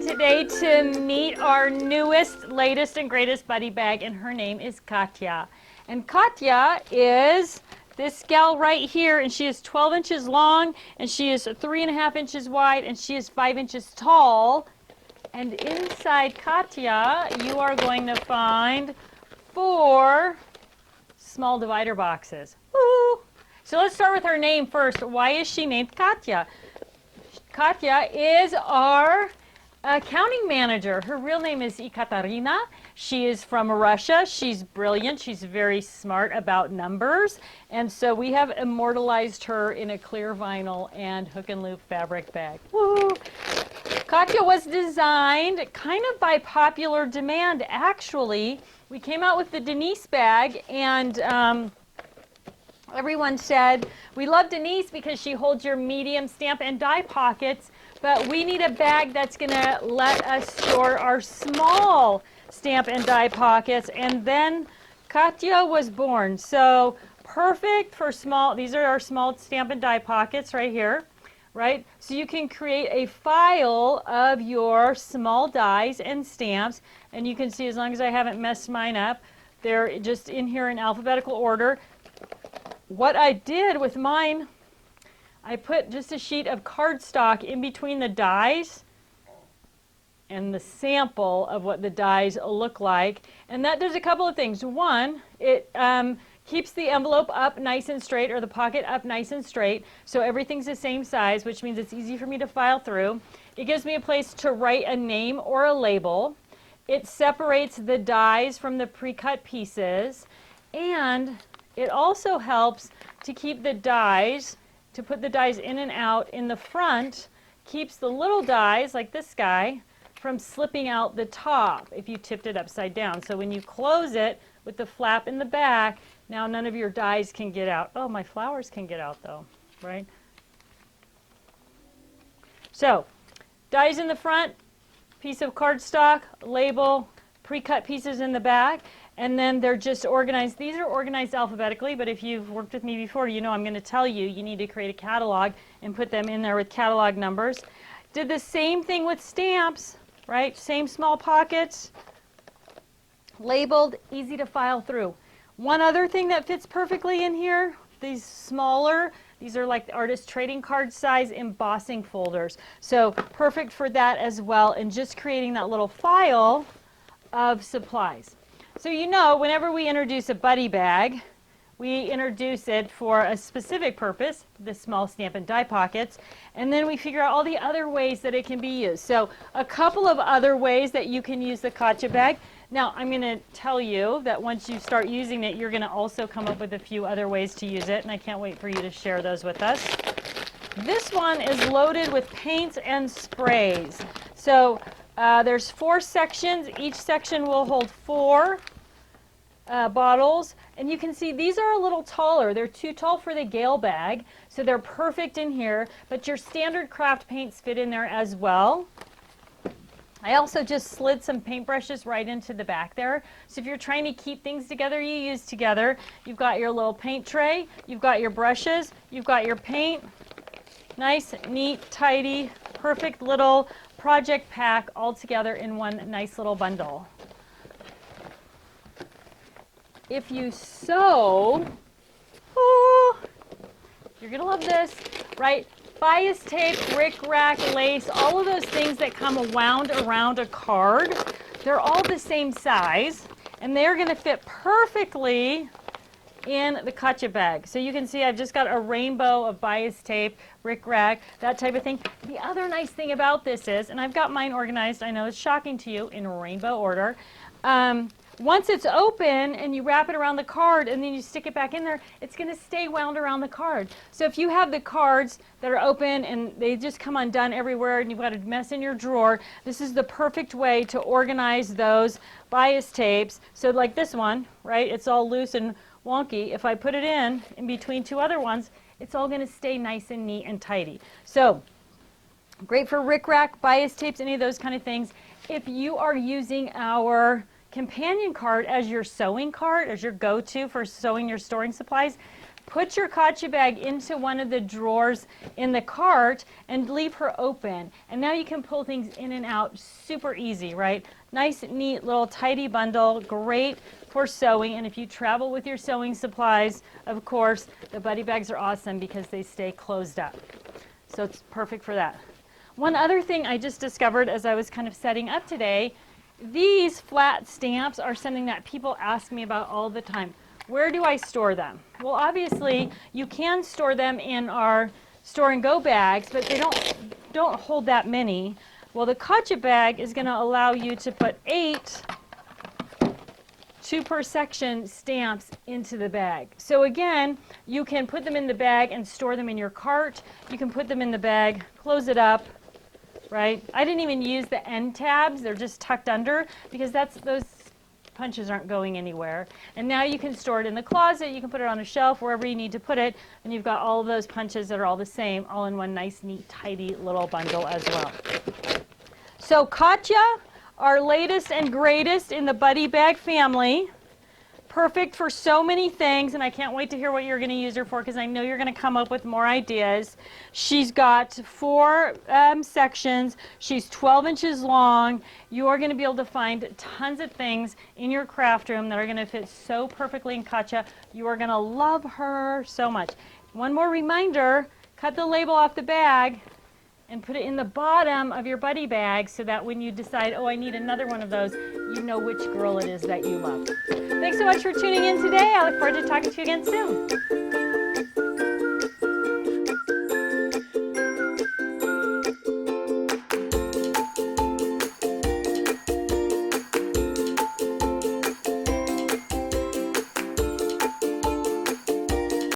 today to meet our newest, latest, and greatest buddy bag, and her name is Katya. And Katya is this gal right here, and she is 12 inches long, and she is 3.5 inches wide, and she is 5 inches tall. And inside Katya, you are going to find 4 small divider boxes. Woo! So let's start with her name first. Why is she named Katya? Katya is our accounting manager. Her real name is Ekaterina. She is from Russia. She's brilliant. She's very smart about numbers. And so we have immortalized her in a clear vinyl and hook and loop fabric bag. Woo! Katya was designed kind of by popular demand, actually. We came out with the Denise bag, and everyone said, we love Denise because she holds your medium stamp and die pockets, but we need a bag that's going to let us store our small stamp and die pockets. And then Katya was born. So perfect for small, these are our small stamp and die pockets right here, right? So you can create a file of your small dies and stamps, and you can see, as long as I haven't messed mine up, they're just in here in alphabetical order. What I did with mine, I put just a sheet of cardstock in between the dies and the sample of what the dies look like. And that does a couple of things. One, it keeps the envelope up nice and straight, or the pocket up nice and straight, so everything's the same size, which means it's easy for me to file through. It gives me a place to write a name or a label. It separates the dies from the pre-cut pieces, and it also helps to keep the dies, to put the dies in and out in the front, keeps the little dies, like this guy, from slipping out the top if you tipped it upside down. So when you close it with the flap in the back, now none of your dies can get out. Oh, my flowers can get out though, right? So, dies in the front, piece of cardstock, label, pre-cut pieces in the back, and then they're just organized. These are organized alphabetically, but if you've worked with me before, you know I'm going to tell you you need to create a catalog and put them in there with catalog numbers. Did the same thing with stamps, right? Same small pockets, labeled, easy to file through. One other thing that fits perfectly in here, these smaller, these are like the artist trading card size embossing folders. So perfect for that as well, and just creating that little file of supplies. So you know, whenever we introduce a buddy bag, we introduce it for a specific purpose, the small stamp and die pockets, and then we figure out all the other ways that it can be used. So a couple of other ways that you can use the Katya bag. Now I'm going to tell you that once you start using it, you're going to also come up with a few other ways to use it, and I can't wait for you to share those with us. This one is loaded with paints and sprays. So there's 4 sections. Each section will hold 4 bottles, and you can see these are a little taller. They're too tall for the Gale bag, so they're perfect in here, but your standard craft paints fit in there as well. I also just slid some paintbrushes right into the back there, so if you're trying to keep things together, you use together. You've got your little paint tray, you've got your brushes, you've got your paint. Nice, neat, tidy, perfect little project pack all together in one nice little bundle. If you sew, oh, you're going to love this, right? Bias tape, rickrack, lace, all of those things that come wound around a card, they're all the same size, and they're going to fit perfectly in the Katya bag. So you can see I've just got a rainbow of bias tape, rickrack, that type of thing. The other nice thing about this is, and I've got mine organized, I know it's shocking to you, in rainbow order. Once it's open and you wrap it around the card and then you stick it back in there, it's going to stay wound around the card. So if you have the cards that are open and they just come undone everywhere and you've got a mess in your drawer, this is the perfect way to organize those bias tapes. So like this one, right, it's all loose and wonky. If I put it in between 2 other ones, it's all going to stay nice and neat and tidy. So great for rickrack, bias tapes, any of those kind of things. If you are using our companion card as your sewing card, as your go-to for sewing your storing supplies, put your Katya bag into one of the drawers in the cart and leave her open. And now you can pull things in and out super easy, right? Nice, neat, little tidy bundle, great for sewing. And if you travel with your sewing supplies, of course, the buddy bags are awesome because they stay closed up. So it's perfect for that. One other thing I just discovered as I was kind of setting up today, these flat stamps are something that people ask me about all the time. Where do I store them? Well, obviously, you can store them in our store and go bags, but they don't hold that many. Well, the Katya bag is going to allow you to put 8 2 per section stamps into the bag. So again, you can put them in the bag and store them in your cart. You can put them in the bag, close it up, right? I didn't even use the end tabs. They're just tucked under because those punches aren't going anywhere. And now you can store it in the closet. You can put it on a shelf, wherever you need to put it. And you've got all of those punches that are all the same, all in one nice, neat, tidy little bundle as well. So Katya, our latest and greatest in the Buddy Bag family. Perfect for so many things, and I can't wait to hear what you're going to use her for because I know you're going to come up with more ideas. She's got 4 sections. She's 12 inches long. You are going to be able to find tons of things in your craft room that are going to fit so perfectly in Katya. You are going to love her so much. One more reminder, cut the label off the bag and put it in the bottom of your buddy bag so that when you decide, oh, I need another one of those, you know which girl it is that you love. Thanks so much for tuning in today. I look forward to talking to you again soon.